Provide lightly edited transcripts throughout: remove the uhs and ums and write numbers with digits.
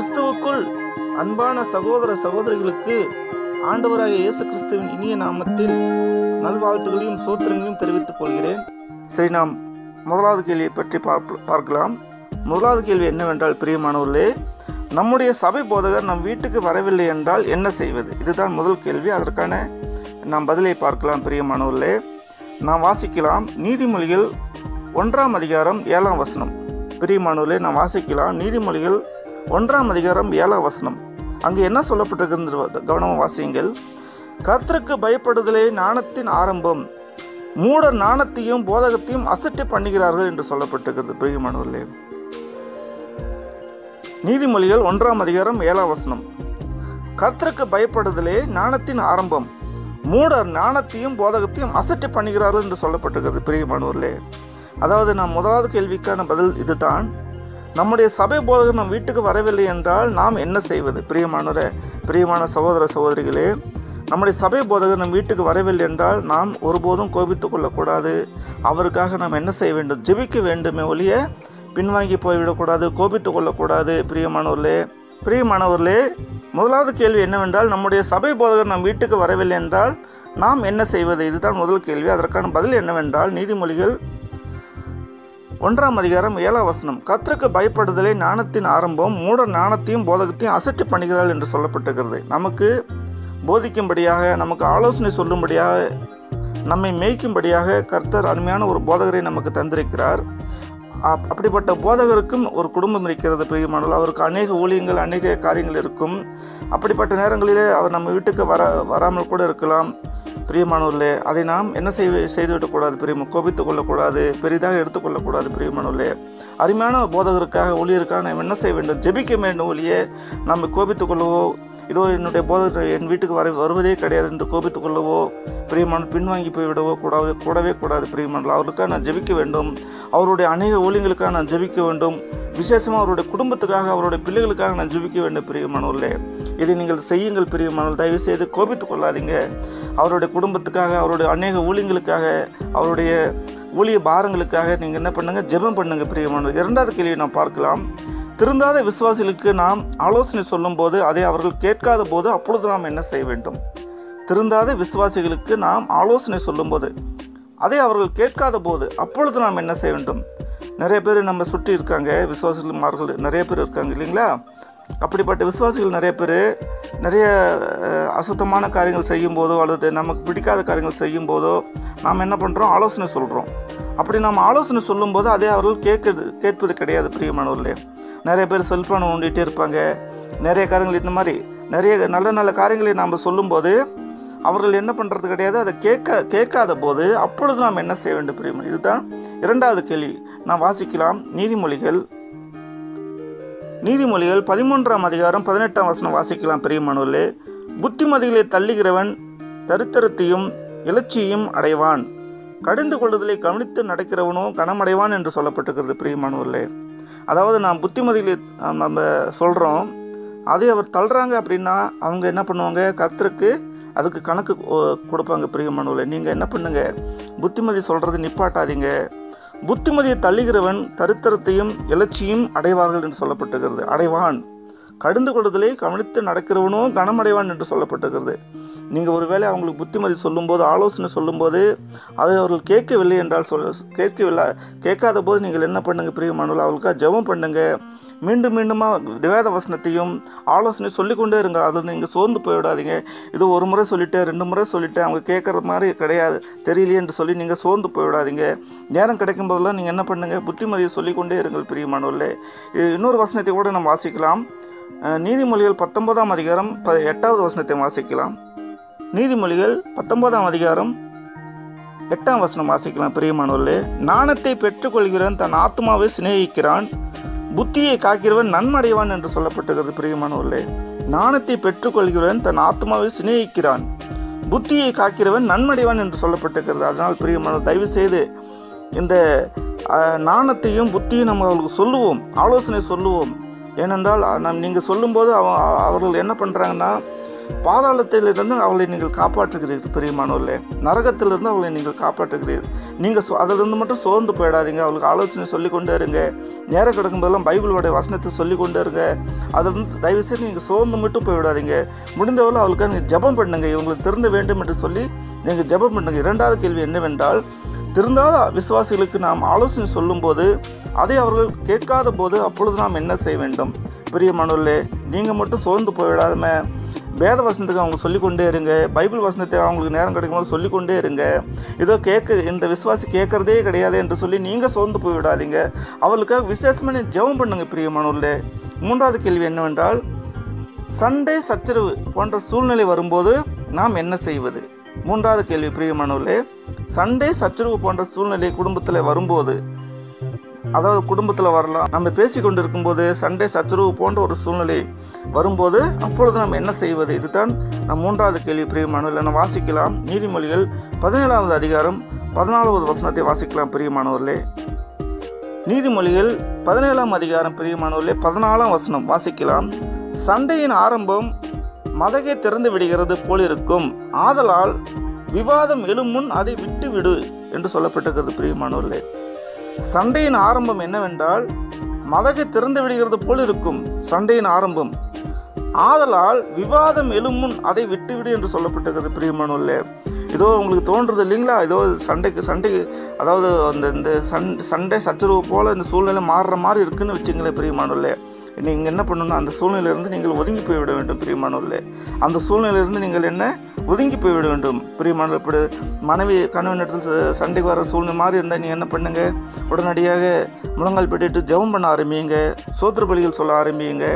கிறிஸ்துவுக்குள் அன்பான சகோதர சகோதரிகளுக்கு ஆண்டவராகிய இயேசு கிறிஸ்துவின் இனிய நாமத்தில் நல்வாழ்த்துகளையும் சோத்திரங்களையும் தெரிவித்துக் கொள்கிறேன். சரி, நாம் முதலாவது கேள்வியை பற்றி பார்க்கலாம். முதலாவது கேள்வி என்னவென்றால், பிரியமானவர்களே, நம்முடைய சபை போதகர் நம் வீட்டுக்கு வரவில்லை என்றால் என்ன செய்வது? இதுதான் முதல் கேள்வி. அதற்கான நாம் பதிலை பார்க்கலாம். பிரியமானவர்களே, நாம் வாசிக்கலாம் நீதிமொழிகள் 1ஆம் அதிகாரம் 7ஆம் வசனம். பிரியமானவர்களே, நாம் வாசிக்கலாம் நீதிமொழிகள் 1ஆம் அதிகாரம் 7ஆம் வசனம். அங்கே என்ன சொல்லப்பட்டிருக்கிறது கவனமாக வாசியுங்கள். கர்த்தருக்கு பயப்படுதலே ஞானத்தின் ஆரம்பம், மூடர் ஞானத்தையும் போதகத்தையும் அசட்டை பண்ணுகிறார்கள் என்று சொல்லப்பட்டிருக்கிறது. பிரியமானவர்களே, நீதிமொழிகள் 1ஆம் அதிகாரம் 7ஆம் வசனம். கர்த்தருக்கு பயப்படுதலே ஞானத்தின் ஆரம்பம், மூடர் ஞானத்தையும் போதகத்தையும் அசட்டை பண்ணுகிறார்கள் என்று சொல்லப்பட்டிருக்கிறது. பிரியமானவர்களே, அதாவது நாம் முதலாவது கேள்விக்கான பதில் இதுதான். நம்முடைய சபை போதகர் நம் வீட்டுக்கு வரவில்லை என்றால் நாம் என்ன செய்வது? பிரியமான சகோதர சகோதரிகளே, நம்முடைய சபை போதகர் நம் வீட்டுக்கு வரவில்லை என்றால் நாம் ஒருபோதும் கோபித்து கொள்ளக்கூடாது. அவருக்காக நாம் என்ன செய்ய வேண்டும்? ஜெபிக்க வேண்டுமே ஒழிய பின்வாங்கி போய்விடக்கூடாது, கோபித்து கொள்ளக்கூடாது. பிரியமானவர்களே, முதலாவது கேள்வி என்னவென்றால், நம்முடைய சபை போதகர் நம் வீட்டுக்கு வரவில்லை என்றால் நாம் என்ன செய்வது? இதுதான் முதல் கேள்வி. அதற்கான பதில் என்னவென்றால், நீதிமொழிகள் 1ஆம் அதிகாரம் 7ஆம் வசனம். கர்த்தருக்கு பயப்படுதலே ஞானத்தின் ஆரம்பம், மூடர் ஞானத்தையும் போதகத்தையும் அசட்டை பண்ணுகிறார்கள் என்று சொல்லப்பட்டிருக்கிறது. நமக்கு போதிக்கும்படியாக, நமக்கு ஆலோசனை சொல்லும்படியாக, நம்மை மேய்க்கும்படியாக கர்த்தர் அருமையான ஒரு போதகரை நமக்கு தந்திருக்கிறார். அப்படிப்பட்ட போதகருக்கும் ஒரு குடும்பம் இருக்கிறது. பிரியமானவர்கள், அவருக்கு அநேக ஊழியங்கள், அநேக காரியங்கள் இருக்கும். அப்படிப்பட்ட நேரங்களிலே அவர் நம்ம வீட்டுக்கு வராமல் கூட இருக்கலாம். பிரியமானவர்களே, அதை நாம் என்ன செய்துவிடக்கூடாது, கோபித்து கொள்ளக்கூடாது, பெரிதாக எடுத்துக்கொள்ளக்கூடாது. பிரியமானவர்களே, அருமையான போதகருக்காக, ஊழியருக்காக நாம் என்ன செய்ய வேண்டும்? ஜெபிக்க வேண்டும் ஒழிய நாம் கோபித்து கொள்ளவோ, இதோ என்னுடைய போதகர் என் வீட்டுக்கு வருவதே கிடையாது என்று கோபித்து கொள்ளவோ, பின்வாங்கி போய்விடவோ கூடவே கூடாது. பிரியமானவர்கள், அவருக்காக நான் ஜெபிக்க வேண்டும். அவருடைய அநேக ஊழியங்களுக்காக நான் ஜெபிக்க வேண்டும். விசேஷமாக அவருடைய குடும்பத்துக்காக, அவருடைய பிள்ளைகளுக்காக நான் ஜெபிக்க வேண்டும். பிரியமானவர்களே, இதை நீங்கள் செய்யுங்கள். பிரியமானவர்கள், தயவு செய்து கோபித்து கொள்ளாதீங்க. அவருடைய குடும்பத்துக்காக, அவருடைய அநேக ஊழியங்களுக்காக, அவருடைய ஊழிய பாரங்களுக்காக நீங்கள் என்ன பண்ணுங்க? ஜெபம் பண்ணுங்க. பிரியமானவர்கள், இரண்டாவது கேள்வியை நாம் பார்க்கலாம். திருந்தாத விசுவாசிகளுக்கு நாம் ஆலோசனை சொல்லும் போது அதை அவர்கள் கேட்காத போது அப்பொழுது நாம் என்ன செய்ய வேண்டும்? திருந்தாத விசுவாசிகளுக்கு நாம் ஆலோசனை சொல்லும்போது அதை அவர்கள் கேட்காத போது அப்பொழுது நாம் என்ன செய்ய வேண்டும்? நிறைய பேர் நம்ம சுற்றி இருக்காங்க, விசுவாசிகள் நிறைய பேர் இருக்காங்க இல்லைங்களா? அப்படிப்பட்ட விசுவாசிகள் நிறைய பேர் நிறைய அசுத்தமான காரியங்கள் செய்யும் போதோ அல்லது நமக்கு பிடிக்காத காரியங்கள் செய்யும் போதோ நாம் என்ன பண்ணுறோம்? ஆலோசனை சொல்கிறோம். அப்படி நாம் ஆலோசனை சொல்லும்போது அதை அவர்கள் கேட்பது கிடையாது. பிரியமானவர்களே, நிறைய பேர் செல்ஃபோனை நோண்டிகிட்டே இருப்பாங்க. நிறைய காரியங்கள் இந்த மாதிரி நிறைய நல்ல நல்ல காரியங்களை நாம் சொல்லும்போது அவர்கள் என்ன பண்ணுறது கிடையாது. அதை கேட்காத போது அப்பொழுது நாம் என்ன செய்ய வேண்டும்? பிரியமான, இதுதான் இரண்டாவது கேள்வி. நாம் வாசிக்கலாம் நீதிமொழிகள் 13ஆம் அதிகாரம் 18ஆம் வசனம் வாசிக்கலாம். பிரியமானவர்களே, புத்திமதிகளை தள்ளுகிறவன் தரித்திரத்தையும் இலட்சியையும் அடைவான், கடிந்து கொள்ளுதலை கவனித்து நடக்கிறவனோ கனமடைவான் என்று சொல்லப்பட்டிருக்கிறது. பிரியமானவர்களே, அதாவது நாம் புத்திமதிகளை நம்ம சொல்கிறோம், அதை அவர் தள்ளுறாங்க அப்படின்னா அவங்க என்ன பண்ணுவாங்க? கர்த்தருக்கு அதுக்கு கணக்கு கொடுப்பாங்க. பிரியமானவர்களே, நீங்கள் என்ன பண்ணுங்க? புத்திமதி சொல்கிறது நிப்பாட்டாதீங்க. புத்திமதியை தள்ளுகிறவன் தரித்திரத்தையும் இலட்சியும் அடைவார்கள் என்று சொல்லப்பட்டிருக்கிறது. அடைவான், கடிந்து கொள்ளுதலை கவனித்து நடக்கிறவனோ கனமடைவான் என்று சொல்லப்பட்டிருக்கிறது. நீங்கள் ஒருவேளை அவங்களுக்கு புத்திமதி சொல்லும்போது, ஆலோசனை சொல்லும்போது அதை அவர்கள் கேட்கவில்லை என்றால் கேட்காத போது நீங்கள் என்ன பண்ணுங்கள்? பிரியமானவர்கள், அவர்களுக்காக ஜெபம் பண்ணுங்க. மீண்டும் மீண்டுமாக வேத வசனத்தையும் ஆலோசனை சொல்லிக்கொண்டே இருங்க. அதில் நீங்கள் சோர்ந்து போய்விடாதீங்க. இது ஒரு முறை சொல்லிட்டேன், 2 முறை சொல்லிட்டேன், அவங்க கேட்குற மாதிரி கிடையாது, தெரியலையே என்று சொல்லி நீங்கள் சோர்ந்து போய்விடாதீங்க. நேரம் கிடைக்கும் போதெல்லாம் நீங்கள் என்ன பண்ணுங்கள்? புத்திமதியை சொல்லிக்கொண்டே இருங்கள். பிரியமானவர்களே, இன்னொரு வசனத்தை கூட நம்ம வாசிக்கலாம். நீதிமொழிகள் 19ஆம் அதிகாரம் 8ஆவது வசனத்தை வாசிக்கலாம். நீதிமொழிகள் 19ஆம் அதிகாரம் 8ஆம் வசனம் வாசிக்கலாம். பிரியமானவர்களே, ஞானத்தை பெற்றுக்கொள்கிறவன் தன் ஆத்மாவை சிநேகிக்கிறான், புத்தியை காக்கிறவன் நன்மடைவான் என்று சொல்லப்பட்டிருக்கிறது. பிரியமானவர்களே, ஞானத்தை பெற்றுக்கொள்கிறவன் தன் ஆத்மாவை சிநேகிக்கிறான், புத்தியை காக்கிறவன் நன்மடைவான் என்று சொல்லப்பட்டிருக்கிறது. அதனால் பிரியமானவர், தயவு செய்து இந்த ஞானத்தையும் புத்தியும் நம்ம அவர்களுக்கு சொல்லுவோம், ஆலோசனை சொல்லுவோம். ஏனென்றால் நீங்கள் சொல்லும்போது அவர்கள் என்ன பண்ணுறாங்கன்னா, பாதாளத்திலிருந்து அவளை நீங்கள் காப்பாற்றுகிறீர்கள். பிரியமானவர்களே, நரகத்திலிருந்து அவளை நீங்கள் காப்பாற்றுகிறீர்கள். நீங்கள் அதிலிருந்து மட்டும் சோர்ந்து போயிடாதீங்க. அவளுக்கு ஆலோசனை சொல்லிக்கொண்டே இருங்க. நேரம் கிடக்கும்போதெல்லாம் பைபிளோடைய வசனத்தை சொல்லிக்கொண்டே இருங்க. அதிலிருந்து தயவுசெய்து நீங்கள் சோர்ந்து மட்டும் போய்விடாதீங்க. முடிந்தவரை அவளுக்கு நீங்கள் ஜெபம் பண்ணுங்க. இவங்களுக்கு திருந்த வேண்டும் என்று சொல்லி நீங்கள் ஜெபம் பண்ணுங்க. இரண்டாவது கேள்வி என்னவென்றால், திருந்தாத விசுவாசிகளுக்கு நாம் ஆலோசனை சொல்லும்போது அதை அவர்கள் கேட்காத போது அப்பொழுது நாம் என்ன செய்ய வேண்டும்? பிரியமானவர்களே, நீங்கள் மட்டும் சோர்ந்து போய்விடாம வேத வசனத்துக்கு அவங்க சொல்லிக்கொண்டே இருங்க. பைபிள் வசனத்தை அவங்களுக்கு நேரம் கிடைக்கும்போது சொல்லிக்கொண்டே இருங்க. ஏதோ இந்த விசுவாசி கேட்குறதே கிடையாது என்று சொல்லி நீங்கள் சோர்ந்து போய்விடாதீங்க. அவளுக்காக விசேஷமாக ஜெபம் பண்ணுங்க. பிரியமானவர்களே, மூன்றாவது கேள்வி என்னவென்றால், சண்டை சச்சரவு போன்ற சூழ்நிலை வரும்போது நாம் என்ன செய்வது? மூன்றாவது கேள்வி பிரியமானவர்களே, சண்டை சச்சரவு போன்ற சூழ்நிலை குடும்பத்தில் வரும்போது, அதாவது குடும்பத்தில் வரலாம், நம்ம பேசி கொண்டு இருக்கும்போது சண்டை சச்சரவு போன்ற ஒரு சூழ்நிலை வரும்போது அப்பொழுது நம்ம என்ன செய்வது? இதுதான் நம் மூன்றாவது கேள்வி பிரியமானவர்களே. நம்ம வாசிக்கலாம். நீதிமொழிகள் 17வது அதிகாரம் 14வது வசனத்தை வாசிக்கலாம் பிரியமானவர்களே. நீதிமொழிகள் 17ஆம் அதிகாரம் பிரியமானவர்களே 14ஆம் வசனம் வாசிக்கலாம். சண்டையின் ஆரம்பம் மதகை திறந்து விடுகிறது போல் இருக்கும், ஆதலால் விவாதம் எழும் முன் அதை விட்டு விடு என்று சொல்லப்பட்டிருக்கிறது பிரியமானவர்களே. சண்டையின் ஆரம்பம் என்னவென்றால், மதகை திறந்து விடுகிறது போல் இருக்கும் சண்டையின் ஆரம்பம், ஆதலால் விவாதம் எழும் முன் அதை விட்டுவிடு என்று சொல்லப்பட்டிருக்கிறது பிரியமானவர்களே. ஏதோ உங்களுக்கு தோன்றுறது இல்லைங்களா? ஏதோ சண்டைக்கு அதாவது இந்த சண்டை சச்சரவு போல் இந்த சூழ்நிலை மாறுற மாதிரி இருக்குன்னு வச்சுங்களேன் பிரியமானவர்களே. நீங்கள் என்ன பண்ணணும்னா, அந்த சூழ்நிலையிலிருந்து நீங்கள் ஒதுங்கி போய்விட வேண்டும் பிரியமானவர்களே. அந்த சூழ்நிலையிலிருந்து நீங்கள் என்ன ஒதுங்கி போய்விட வேண்டும் பிரியமானவர்களே. இப்படி மனைவி கணவன் இடத்தில் சண்டைக்கு வர சூழ்நிலை மாதிரி இருந்தால் நீங்கள் என்ன பண்ணுங்க, உடனடியாக முழங்கால் பிடிட்டு ஜெபம் பண்ண ஆரம்பிங்க. சோத்திர பலிகள் சொல்ல ஆரம்பிங்க.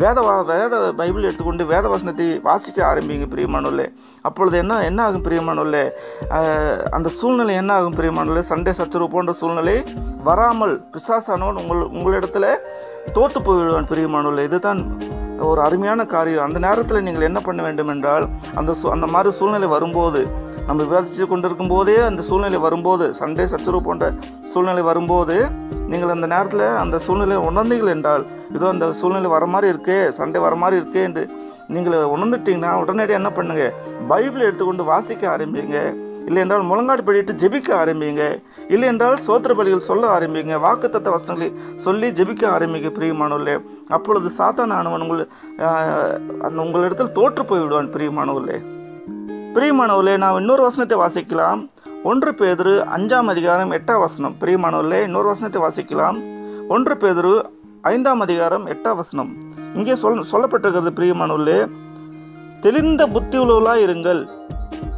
வேத பைபிள் எடுத்துக்கொண்டு வேத வசனத்தை வாசிக்க ஆரம்பிங்க பிரியமானவர்களே. அப்பொழுது என்ன ஆகும் பிரியமானவர்களே, அந்த சூழ்நிலை என்ன ஆகும் பிரியமானவர்களே, சண்டை சச்சரவு போன்ற சூழ்நிலை வராமல் பிசாசானவன் உங்களிடத்தில் தோற்று போய்விடுவான் பிரியமானவர்களே. இதுதான் ஒரு அருமையான காரியம். அந்த நேரத்தில் நீங்கள் என்ன பண்ண வேண்டும் என்றால், அந்த மாதிரி சூழ்நிலை வரும்போது, நம்ம விவாதித்து கொண்டிருக்கும் போதே அந்த சூழ்நிலை வரும்போது, சண்டை சச்சரவு போன்ற சூழ்நிலை வரும்போது நீங்கள் அந்த நேரத்தில் அந்த சூழ்நிலையை உணர்ந்தீர்கள் என்றால், இதோ அந்த சூழ்நிலை வர மாதிரி இருக்கே, சண்டை வர மாதிரி இருக்கே என்று நீங்கள் உணர்ந்துட்டீங்கன்னா உடனடியாக என்ன பண்ணுங்க, பைபிளை எடுத்துக்கொண்டு வாசிக்க ஆரம்பிங்க. இல்லை என்றால் முழங்காடு படிட்டு ஜெபிக்க ஆரம்பிங்க. இல்லை என்றால் சோத்திர பலிகள் சொல்ல ஆரம்பிங்க. வாக்குத்தத்த வசனங்களை சொல்லி ஜெபிக்க ஆரம்பிங்க பிரியமானவர்களே. அப்பொழுது சாத்தானானவன் உங்களிடத்தில் தோற்று போய்விடுவான் பிரியமானவர்களே. பிரியமானவர்களே, நாம் இன்னொரு வசனத்தை வாசிக்கலாம். 1 பேதுரு 5ஆம் அதிகாரம் 8ஆம் வசனம் பிரியமானவர்களே. இன்னொரு வசனத்தை வாசிக்கலாம். 1 பேதுரு 5ஆம் அதிகாரம் 8ஆம் வசனம். இங்கே சொல்லப்பட்டிருக்கிறது பிரியமானவர்களே, தெளிந்த புத்தி உள்ளவர்களாய் இருங்கள்,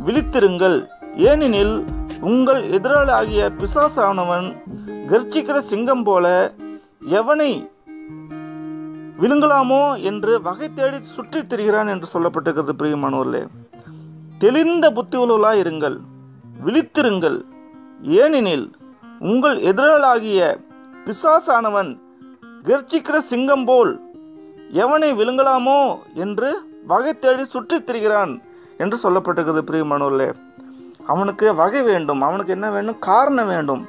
விழித்திருங்கள், ஏனெனில் உங்கள் எதிராளி ஆகிய பிசாசானவன் கர்ச்சிக்கிற சிங்கம் போல எவனை விழுங்கலாமோ என்று வகை தேடி சுற்றித் திரிகிறான் என்று சொல்லப்பட்டிருக்கிறது பிரியமானவர்களே. தெளிந்த புத்தி உள்ளவர்களாய் இருங்கள், விழித்திருங்கள், ஏனெனில் உங்கள் எதிராளாகிய பிசாசானவன் கர்ச்சிக்கிற சிங்கம் போல் எவனை விழுங்கலாமோ என்று வகை தேடி சுற்றித் திரிகிறான் என்று சொல்லப்பட்டிருக்கிறது பிரியமானவர்களே. அவனுக்கு வகை வேண்டும், அவனுக்கு என்ன வேண்டும், காரணம் வேண்டும்.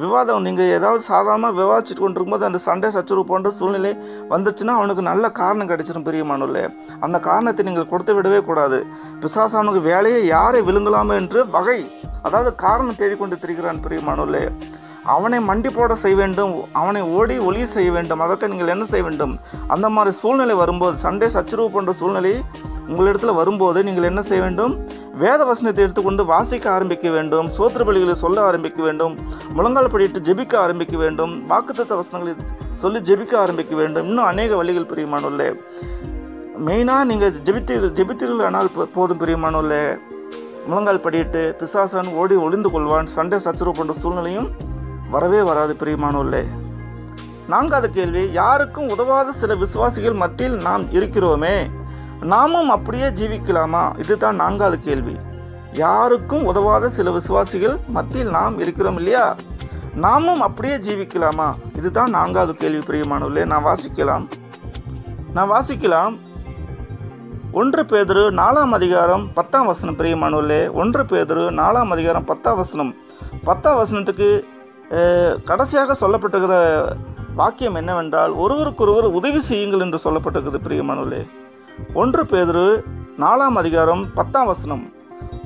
விவாதம், நீங்கள் ஏதாவது சாதாரணமாக விவாதிச்சுட்டு கொண்டிருக்கும்போது அந்த சண்டை சச்சரவு போன்ற சூழ்நிலை வந்துச்சுன்னா அவனுக்கு நல்ல காரணம் கிடைச்சிடும் பிரியமானவர்களே. அந்த காரணத்தை நீங்கள் கொடுத்து விடவே கூடாது. பிசாசானுக்கு வேலையை யாரை விழுங்கலாமோ என்று வகை, அதாவது காரணம் தேடிக்கொண்டு திரிகிறான் பிரியமானவர்களே. அவனை மண்டி போட செய்ய வேண்டும், அவனை ஓடி ஒளி செய்ய வேண்டும். அதற்கு நீங்கள் என்ன செய்ய வேண்டும், அந்த மாதிரி சூழ்நிலை வரும்போது, சண்டை சச்சரவு போன்ற சூழ்நிலை உங்களிடத்தில் வரும்போது நீங்கள் என்ன செய்ய வேண்டும், வேத வசனத்தை எடுத்துக்கொண்டு வாசிக்க ஆரம்பிக்க வேண்டும். சோத்திர பலிகளை சொல்ல ஆரம்பிக்க வேண்டும். முழங்கால் படிட்டு ஜெபிக்க ஆரம்பிக்க வேண்டும். வாக்குத்தத்த வசனங்களை சொல்லி ஜெபிக்க ஆரம்பிக்க வேண்டும். இன்னும் அநேக வழிகள் பிரியமானவர்களே. மெயினாக நீங்கள் ஜெபித்தீர்கள் ஆனால் போதும் பிரியமானவர்களே. முழங்கால் படிட்டு பிசாசான் ஓடி ஒளிந்து கொள்வான். சண்டை சச்சரவு போன்ற சூழ்நிலையும் வரவே வராது பிரியமானவர்களே. 4வது கேள்வி, யாருக்கும் உதவாத சில விசுவாசிகள் மத்தியில் நாம் இருக்கிறோமே, நாமும் அப்படியே ஜீவிக்கலாமா? இதுதான் 4வது கேள்வி. யாருக்கும் உதவாத சில விசுவாசிகள் மத்தியில் நாம் இருக்கிறோம் இல்லையா, நாமும் அப்படியே ஜீவிக்கலாமா? இதுதான் 4வது கேள்வி பிரியமானவர்களே. நான் வாசிக்கலாம். 1 பேதுரு 4ஆம் அதிகாரம் 10ஆம் வசனம் பிரியமானவர்களே. 1 பேதுரு 4ஆம் அதிகாரம் 10ஆம் வசனம். 10ஆம் வசனத்துக்கு கடைசியாக சொல்லப்பட்டிருக்கிற வாக்கியம் என்னவென்றால், ஒருவருக்கொருவர் உதவி செய்யுங்கள் என்று சொல்லப்பட்டிருக்கிறது பிரியமானவர்களே. 1 பேதுரு 4ஆம் அதிகாரம் 10ஆம் வசனம்.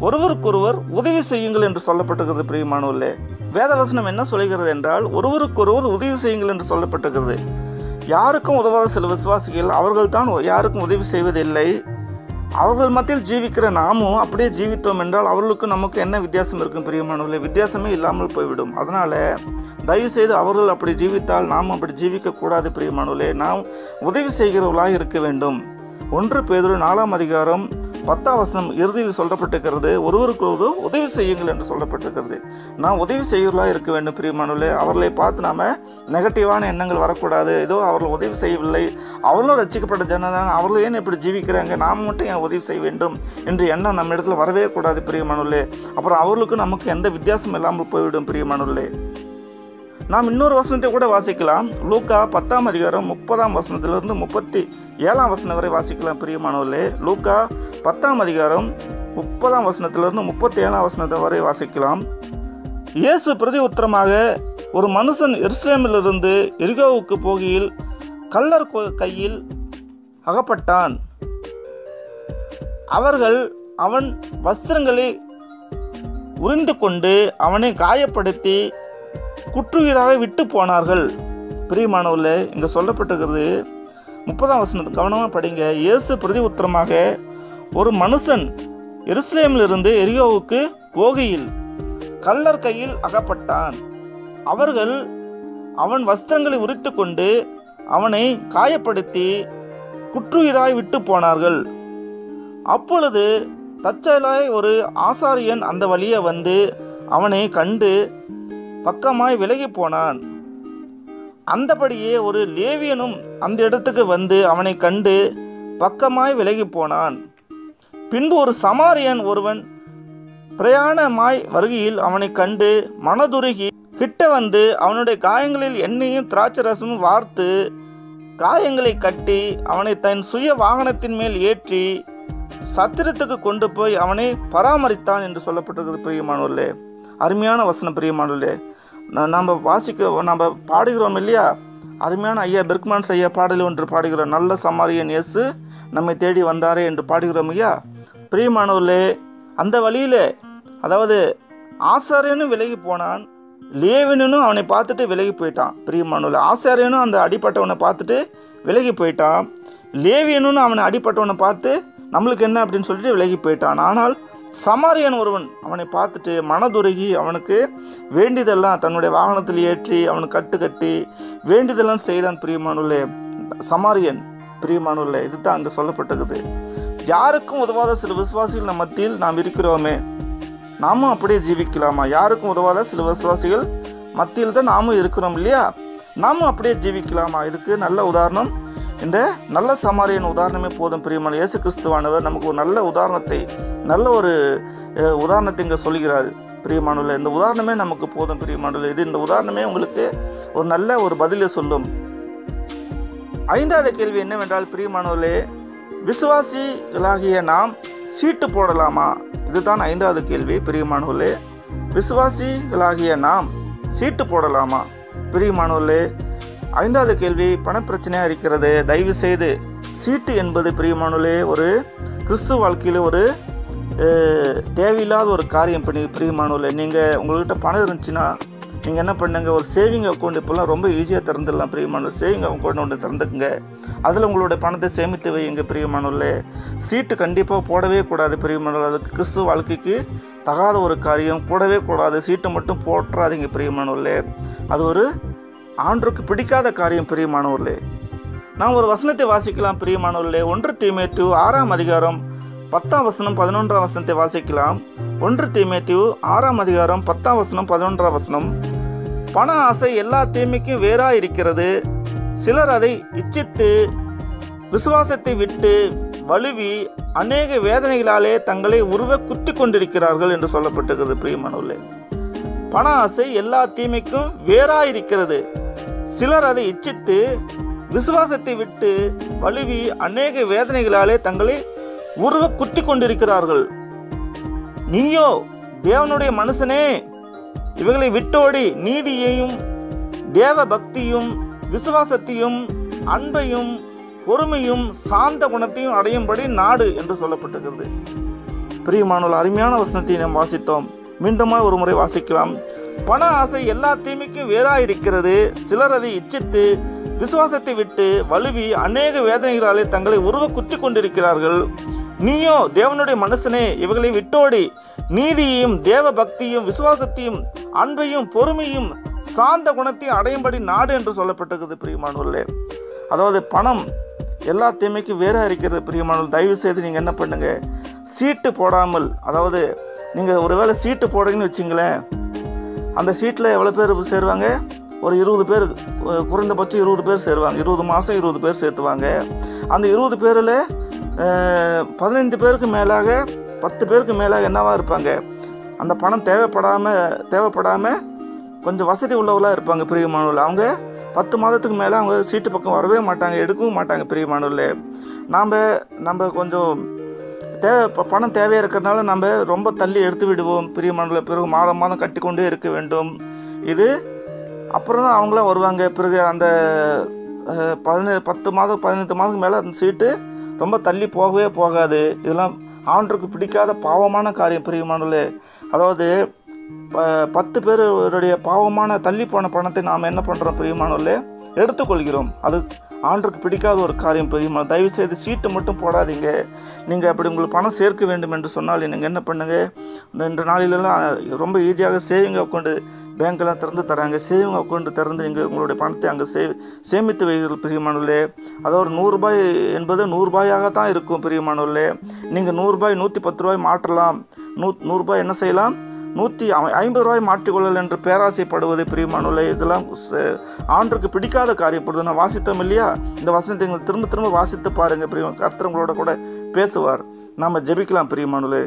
ஒருவருக்கொருவர் உதவி செய்யுங்கள் என்று சொல்லப்பட்டிருக்கிறது பிரியமானவர்களே. வேதவசனம் என்ன சொல்கிறது என்றால், ஒருவருக்கொருவர் உதவி செய்யுங்கள் என்று சொல்லப்பட்டிருக்கிறது. யாருக்கும் உதவாத சில விசுவாசிகள் அவர்கள் தான் யாருக்கும் உதவி செய்வதில்லை. அவர்கள் மத்தியில் ஜீவிக்கிற நாமும் அப்படியே ஜீவித்தோம் என்றால் அவர்களுக்கு நமக்கு என்ன வித்தியாசம் இருக்கும் பிரியமானவர்களே? வித்தியாசமே இல்லாமல் போய்விடும். அதனால் தயவுசெய்து அவர்கள் அப்படி ஜீவித்தால் நாம் அப்படி ஜீவிக்கக்கூடாது பிரியமானவர்களே. நாம் உதவி செய்கிறவர்களாக இருக்க வேண்டும். 1 பேதுரு 4ஆம் அதிகாரம் 10ஆம் வசனம் இறுதியில் சொல்லப்பட்டிருக்கிறது, ஒருவருக்கு ஒரு உதவி செய்யுங்கள் என்று சொல்லப்பட்டிருக்கிறது. நாம் உதவி செய்கிறவர்களாக இருக்க வேண்டும் பிரியமானவர்களே. அவர்களை பார்த்து நாம் நெகட்டிவான எண்ணங்கள் வரக்கூடாது. ஏதோ அவர்கள் உதவி செய்யவில்லை, அவர்களும் ரட்சிக்கப்பட்ட ஜனதான், அவர்கள் ஏன் இப்படி ஜீவிக்கிறாங்க, நாம் மட்டும் ஏன் உதவி செய்ய வேண்டும் என்ற எண்ணம் நம்ம இடத்துல வரவே கூடாது பிரியமானவர்களே. அப்புறம் அவர்களுக்கு நமக்கு எந்த வித்தியாசம் இல்லாமல் போய்விடும் பிரியமானவர்களே. நாம் இன்னொரு வசனத்தை கூட வாசிக்கலாம். லூக்கா 10ஆம் அதிகாரம் 30ஆம் வசனத்திலிருந்து 37ஆம் வசனம் வரை வாசிக்கலாம் பிரியமானவர்களே. லூக்கா 10ஆம் அதிகாரம் 30ஆம் வசனத்திலிருந்து 37ஆம் வசனத்தை வரை வாசிக்கலாம். இயேசு பிரதி உத்தரமாக, ஒரு மனுஷன் எருசலேமிலிருந்து எரிகோவுக்கு போகையில் கள்ளர் கையில் அகப்பட்டான். அவர்கள் அவன் வஸ்திரங்களை உரிந்து கொண்டு அவனை காயப்படுத்தி குற்றுயிராக விட்டு போனார்கள். பிரியமானவர்களே, இங்கே சொல்லப்பட்டிருக்கிறது 30ஆம் வசனத்தை கவனமாக படிங்க. இயேசு பிரதி உத்தரமாக, ஒரு மனுஷன் எருசலேமிலிருந்து எரிகோவுக்கு போகையில் கள்ளர் கையில் அகப்பட்டான். அவர்கள் அவன் வஸ்திரங்களை உரித்து கொண்டு அவனை காயப்படுத்தி குற்றுயிராய் விட்டு போனார்கள். அப்பொழுது தற்செயலாய் ஒரு ஆசாரியன் அந்த வழியே வந்து அவனை கண்டு பக்கமாய் விலகி போனான். அந்தபடியே ஒரு லேவியனும் அந்த இடத்துக்கு வந்து அவனை கண்டு பக்கமாய் விலகி போனான். பின்பு ஒரு சமாரியன் ஒருவன் பிரயாணமாய் வருகையில் அவனை கண்டு மனதுருகி கிட்ட வந்து அவனுடைய காயங்களில் எண்ணெயும் திராட்சரசமும் வார்த்து காயங்களை கட்டி அவனை தன் சுய வாகனத்தின் மேல் ஏற்றி சத்திரத்துக்கு கொண்டு போய் அவனை பராமரித்தான் என்று சொல்லப்பட்டிருக்கிறது பிரியமானவர்களே. அருமையான வசனம் பிரியமானவர்களே. நம்ம பாடுகிறோம் இல்லையா? அருமையான ஐயா பெர்க்மன்ஸ் ஐயா பாடல் ஒன்று பாடுகிறோம். நல்ல சமாரியன் இயேசு நம்மை தேடி வந்தாரே என்று பாடுகிறோம் ஐயா. பிரியமானவர்களே, அந்த வழியில் அதாவது ஆசாரியனும் விலகி போனான், லேவியனும் அவனை பார்த்துட்டு விலகி போயிட்டான். பிரியமானவர்களே, ஆசாரியனும் அந்த அடிப்பட்டவனை பார்த்துட்டு விலகி போயிட்டான், லேவியனும் அவனை அடிப்பட்டவனை பார்த்து நம்மளுக்கு என்ன அப்படின்னு சொல்லிட்டு விலகி போயிட்டான். ஆனால் சமாரியன் ஒருவன் அவனை பார்த்துட்டு மனதுருகி அவனுக்கு வேண்டியதெல்லாம் தன்னுடைய வாகனத்தில் ஏற்றி அவனுக்கு கட்டி வேண்டியதெல்லாம் செய்தான் பிரியமானவர்களே. சமாரியன் பிரியமானவர்களே, இதுதான் அங்கே சொல்லப்பட்டிருக்குது. யாருக்கும் உதவாத சில விசுவாசிகள் நம்ம மத்தியில் நாம் இருக்கிறோமே, நாமும் அப்படியே ஜீவிக்கலாமா? யாருக்கும் உதவாத சில விசுவாசிகள் மத்தியில் தான் நாமும் இருக்கிறோம் இல்லையா? நாமும் அப்படியே ஜீவிக்கலாமா? இதுக்கு நல்ல உதாரணம் இந்த நல்ல சமாரியன் உதாரணமே போதும் பிரியமான. இயேசு கிறிஸ்துவானவர் நமக்கு ஒரு நல்ல உதாரணத்தை இங்கே சொல்கிறார் பிரியமானவர்களே. இந்த உதாரணமே நமக்கு போதும் பிரியமானவர்களே. இந்த உதாரணமே உங்களுக்கு ஒரு நல்ல ஒரு பதிலை சொல்லும். 5வது கேள்வி என்னவென்றால் பிரியமானவர்களே, விசுவாசிகளாகிய நாம் சீட்டு போடலாமா? இதுதான் 5வது கேள்வி பிரியமானவர்களே. விசுவாசிகளாகிய நாம் சீட்டு போடலாமா? பிரியமானவர்களே, 5வது கேள்வி பணப்பிரச்சனையாக இருக்கிறது. தயவு செய்து சீட்டு என்பது பிரியமானவர்களே ஒரு கிறிஸ்துவ வாழ்க்கையில் ஒரு தேவையில்லாத ஒரு காரியம் பிரியமானவர்களே. நீங்கள் உங்கள்கிட்ட பணம் இருந்துச்சுன்னா நீங்கள் என்ன பண்ணுங்க, ஒரு சேவிங் அக்கௌண்ட் இப்போல்லாம் ரொம்ப ஈஸியாக திறந்துடலாம் பிரியமானவர்களே. சேவிங் அக்கௌண்ட் ஒன்று திறந்துக்குங்க, அதில் உங்களுடைய பணத்தை சேமித்து வையுங்க பிரியமானவர்களே. சீட்டு கண்டிப்பாக போடவே கூடாது பிரியமானவர்களே. அதுக்கு கிறிஸ்துவ வாழ்க்கைக்கு தகாத ஒரு காரியம், போடவே கூடாது. சீட்டை மட்டும் போட்டுறாதீங்க பிரியமானவர்களே. அது ஒரு ஆண்டவருக்கு பிடிக்காத காரியம் பிரியமானவர்களே. நாம் ஒரு வசனத்தை வாசிக்கலாம் பிரியமானவர்களே. 1 தீமோத்தேயு 6ஆம் அதிகாரம் 10ஆம் வசனம் 11ஆம் வசனத்தை வாசிக்கலாம். 1 தீமோத்தேயு 6ஆம் அதிகாரம் 10ஆம் வசனம் 11ஆம் வசனம். பண ஆசை எல்லா தீமைக்கும் வேறாக இருக்கிறது. சிலர் அதை இச்சித்து விசுவாசத்தை விட்டு வலுவி அநேக வேதனைகளாலே தங்களை உருவ குத்தி கொண்டிருக்கிறார்கள் என்று சொல்லப்பட்டிருக்கிறது பிரியமானவர்களே. பண ஆசை எல்லா தீமைக்கும் வேறாக இருக்கிறது. சிலர் அதை இச்சித்து விசுவாசத்தை விட்டு வலுவி அநேக வேதனைகளாலே தங்களை உருவ குத்தி கொண்டிருக்கிறார்கள். நீயோ தேவனுடைய மனுஷனே, இவைகளை விட்டோடி நீதியையும் தேவ பக்தியும் விசுவாசத்தையும் அன்பையும் பொறுமையும் சாந்த குணத்தையும் அடையும்படி நாடு என்று சொல்லப்பட்டிருக்கிறது. பிரியமானவர்களே, அருமையான வசனத்தை நாம் வாசித்தோம். மீண்டுமாய் ஒரு முறை வாசிக்கலாம். பண ஆசை எல்லா தீமைக்கும் வேறாயிருக்கிறது. சிலர் அதை இச்சித்து விசுவாசத்தை விட்டு வலுவி அநேக வேதனைகளாலே தங்களை உருவ குத்தி கொண்டிருக்கிறார்கள். நீயோ தேவனுடைய மனுஷனே, இவைகளை விட்டோடி நீதியையும் தேவ பக்தியும் விசுவாசத்தையும் அன்பையும் பொறுமையும் சாந்த குணத்தையும் அடையும்படி நாடு என்று சொல்லப்பட்டிருக்குது. பிரியமானவர்களே, அதாவது பணம் எல்லா தீமைக்கும் வேறாக இருக்கிறது. பிரியமானவர்கள், தயவு செய்து நீங்கள் என்ன பண்ணுங்க, சீட்டு போடாமல், அதாவது நீங்கள் ஒருவேளை சீட்டு போடுறீங்கன்னு வச்சிங்களேன், அந்த சீட்டில் எவ்வளோ பேர் சேருவாங்க? ஒரு 20 பேர், குறைந்தபட்சம் 20 பேர் சேருவாங்க. 20 மாதம் 20 பேர் சேர்த்துவாங்க. அந்த 20 பேரில் 15 பேருக்கு மேலாக 10 பேருக்கு மேலாக என்னவாக இருப்பாங்க? அந்த பணம் தேவைப்படாமல் கொஞ்சம் வசதி உள்ளவர்களாக இருப்பாங்க. பிரியமானவர்களே, அவங்க 10 மாதத்துக்கு மேலே அவங்க சீட்டு பக்கம் வரவே மாட்டாங்க, எடுக்கவும் மாட்டாங்க. பிரியமானவர்களே, நம்ம கொஞ்சம் பணம் தேவையாக இருக்கிறதுனால நம்ம ரொம்ப தள்ளி எடுத்து விடுவோம். பிரியமானவர்களே, பிறகு மாதம் கட்டி கொண்டே இருக்க வேண்டும். இது அப்புறம் தான் அவங்களாம் வருவாங்க. பிறகு அந்த 10 மாதம் 15 மாதத்துக்கு மேலே அந்த சீட்டு ரொம்ப தள்ளி போகவே போகாது. இதெல்லாம் ஆண்டவருக்கு பிடிக்காத பாவமான காரியம். பிரியமானவர்களே, அதாவது 10 பேருடைய பாவமான தள்ளி போன பணத்தை நாம் என்ன பண்ணுறோம்? பிரியமானவர்களே, எடுத்துக்கொள்கிறோம். அது ஆண்டவருக்கு பிடிக்காத ஒரு காரியம். பிரியமான, தயவு செய்து சீட்டு மட்டும் போடாதீங்க. நீங்கள் அப்படி உங்களுக்கு பணம் சேர்க்க வேண்டும் என்று சொன்னால் நீங்கள் என்ன பண்ணுங்கள், இந்த நாளிலெல்லாம் ரொம்ப ஈஸியாக சேவிங் அக்கௌண்ட்டு பேங்க்கெல்லாம் திறந்து தராங்க. சேவிங் அக்கௌண்ட்டு திறந்து நீங்கள் உங்களுடைய பணத்தை அங்கே சேமித்து வைக்கிறீர்கள். பிரியமானவர்களே, அதாவது 100 ரூபாய் என்பது 100 ரூபாயாக தான் இருக்கும். பிரியமானவர்களே, நீங்கள் 100 ரூபாய் 110 ரூபாய் மாற்றலாம். 100 ரூபாய் என்ன செய்யலாம்? 150 ரூபாய் மாற்றிக்கொள்ளல் என்று பேராசைப்படுவது. பிரியமானவர்களே, இதெல்லாம் ஆண்டவருக்கு பிடிக்காத காரியப்படுது. நான் வாசித்தோம் இல்லையா? இந்த வசனத்தை நீங்கள் திரும்ப வாசித்து பாருங்கள். கர்த்தர் உங்களோட கூட பேசுவார். நாம் ஜெபிக்கலாம். பிரியமானவர்களே.